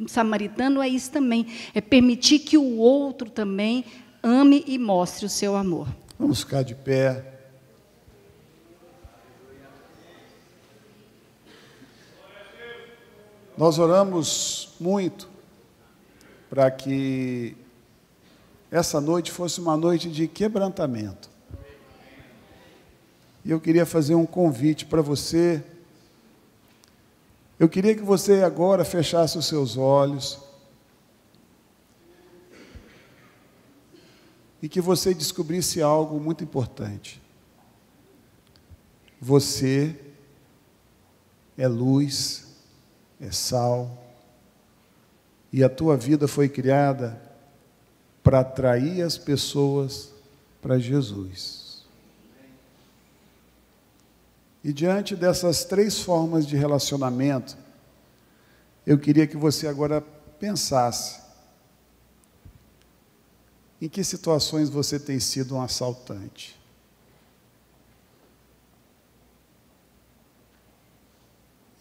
samaritano é isso também, é permitir que o outro também ame e mostre o seu amor. Vamos ficar de pé. Nós oramos muito para que essa noite fosse uma noite de quebrantamento. E eu queria fazer um convite para você. Eu queria que você agora fechasse os seus olhos e que você descobrisse algo muito importante. Você é luz, é sal, e a tua vida foi criada para atrair as pessoas para Jesus. E diante dessas 3 formas de relacionamento, eu queria que você agora pensasse em que situações você tem sido um assaltante.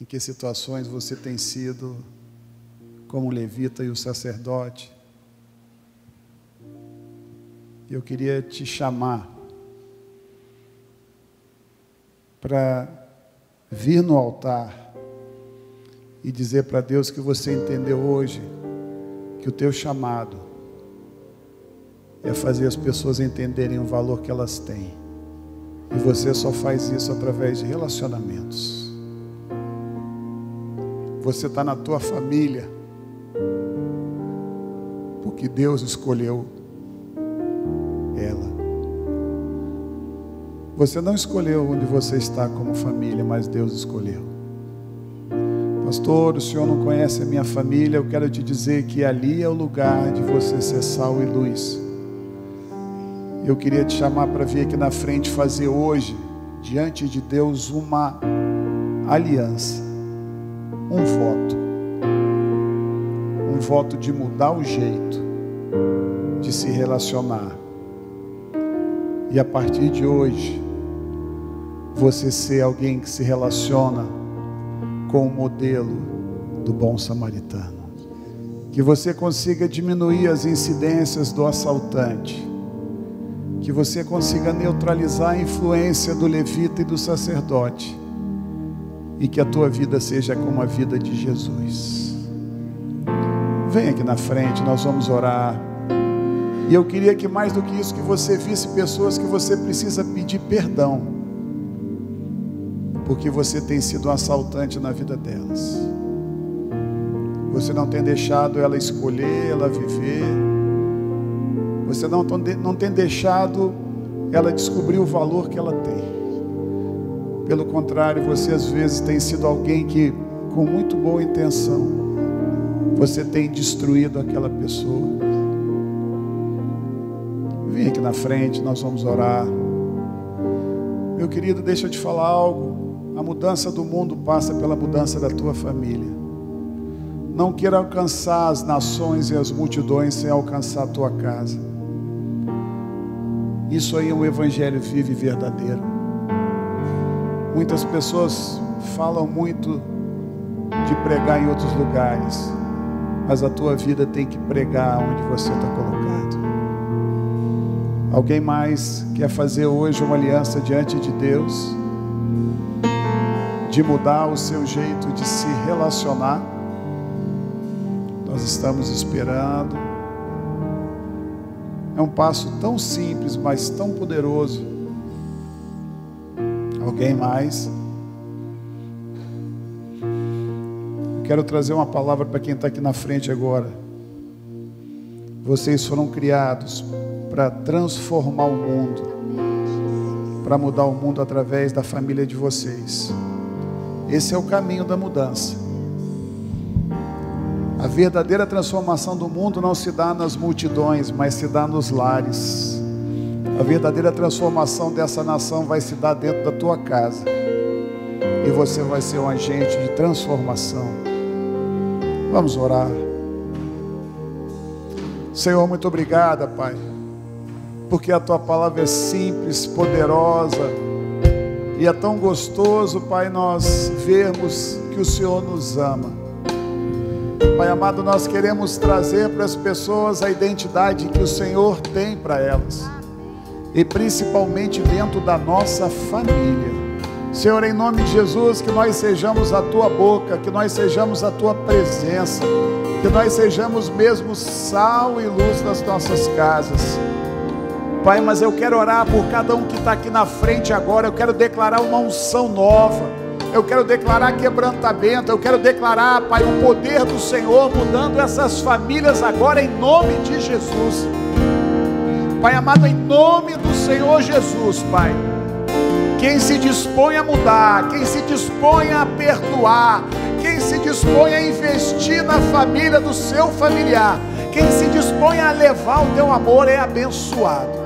Em que situações você tem sido como o levita e o sacerdote. Eu queria te chamar para vir no altar e dizer para Deus que você entendeu hoje que o teu chamado é fazer as pessoas entenderem o valor que elas têm. E você só faz isso através de relacionamentos. Você está na tua família porque Deus escolheu ela. Você não escolheu onde você está como família, mas Deus escolheu. Pastor, o Senhor não conhece a minha família, eu quero te dizer que ali é o lugar de você ser sal e luz. Eu queria te chamar para vir aqui na frente fazer hoje, diante de Deus, uma aliança, um voto de mudar o jeito de se relacionar. E a partir de hoje, você ser alguém que se relaciona com o modelo do bom samaritano. Que você consiga diminuir as incidências do assaltante. Que você consiga neutralizar a influência do levita e do sacerdote. E que a tua vida seja como a vida de Jesus. Vem aqui na frente, nós vamos orar. E eu queria que mais do que isso, que você visse pessoas que você precisa pedir perdão. Porque você tem sido um assaltante na vida delas. Você não tem deixado ela escolher, ela viver. Você não tem deixado ela descobrir o valor que ela tem. Pelo contrário, você às vezes tem sido alguém que, com muito boa intenção, você tem destruído aquela pessoa. Vem aqui na frente, nós vamos orar. Meu querido, deixa eu te falar algo. A mudança do mundo passa pela mudança da tua família. Não queira alcançar as nações e as multidões sem alcançar a tua casa. Isso aí é um evangelho vivo e verdadeiro. Muitas pessoas falam muito de pregar em outros lugares, mas a tua vida tem que pregar onde você está colocado. Alguém mais quer fazer hoje uma aliança diante de Deus? De mudar o seu jeito de se relacionar? Nós estamos esperando. É um passo tão simples, mas tão poderoso. Alguém mais? Eu quero trazer uma palavra para quem está aqui na frente agora. Vocês foram criados para transformar o mundo, para mudar o mundo através da família de vocês. Esse é o caminho da mudança. A verdadeira transformação do mundo não se dá nas multidões, mas se dá nos lares. A verdadeira transformação dessa nação vai se dar dentro da tua casa. E você vai ser um agente de transformação. Vamos orar. Senhor, muito obrigado, Pai, porque a tua palavra é simples, poderosa. E é tão gostoso, Pai, nós vermos que o Senhor nos ama. Pai amado, nós queremos trazer para as pessoas a identidade que o Senhor tem para elas. E principalmente dentro da nossa família. Senhor, em nome de Jesus, que nós sejamos a tua boca, que nós sejamos a tua presença, que nós sejamos mesmo sal e luz das nossas casas. Pai, mas eu quero orar por cada um que está aqui na frente agora. Eu quero declarar uma unção nova. Eu quero declarar quebrantamento. Eu quero declarar, Pai, o poder do Senhor mudando essas famílias agora em nome de Jesus. Pai amado, em nome do Senhor Jesus, Pai. Quem se dispõe a mudar, quem se dispõe a perdoar, quem se dispõe a investir na família do seu familiar, quem se dispõe a levar o teu amor é abençoado.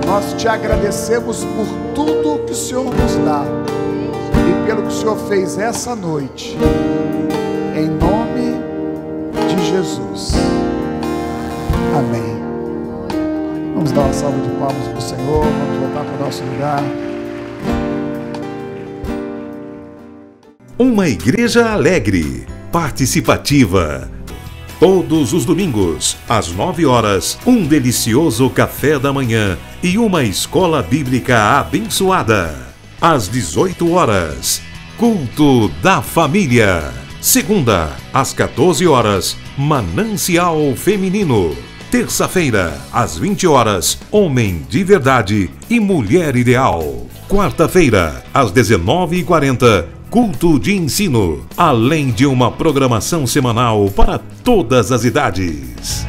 Nós te agradecemos por tudo que o Senhor nos dá e pelo que o Senhor fez essa noite, em nome de Jesus. Amém. Vamos dar uma salva de palmas para o Senhor. Vamos voltar para o nosso lugar. Uma igreja alegre, participativa. Todos os domingos, às 9 horas, um delicioso café da manhã e uma escola bíblica abençoada. Às 18 horas, culto da família. Segunda, às 14 horas, Manancial Feminino. Terça-feira, às 20 horas, Homem de Verdade e Mulher Ideal. Quarta-feira, às 19h40, culto de ensino, além de uma programação semanal para todas as idades.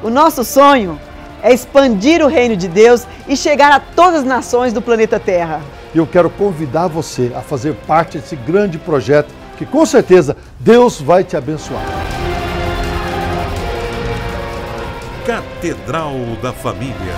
O nosso sonho é expandir o reino de Deus e chegar a todas as nações do planeta Terra. E eu quero convidar você a fazer parte desse grande projeto, que com certeza Deus vai te abençoar. Catedral da Família.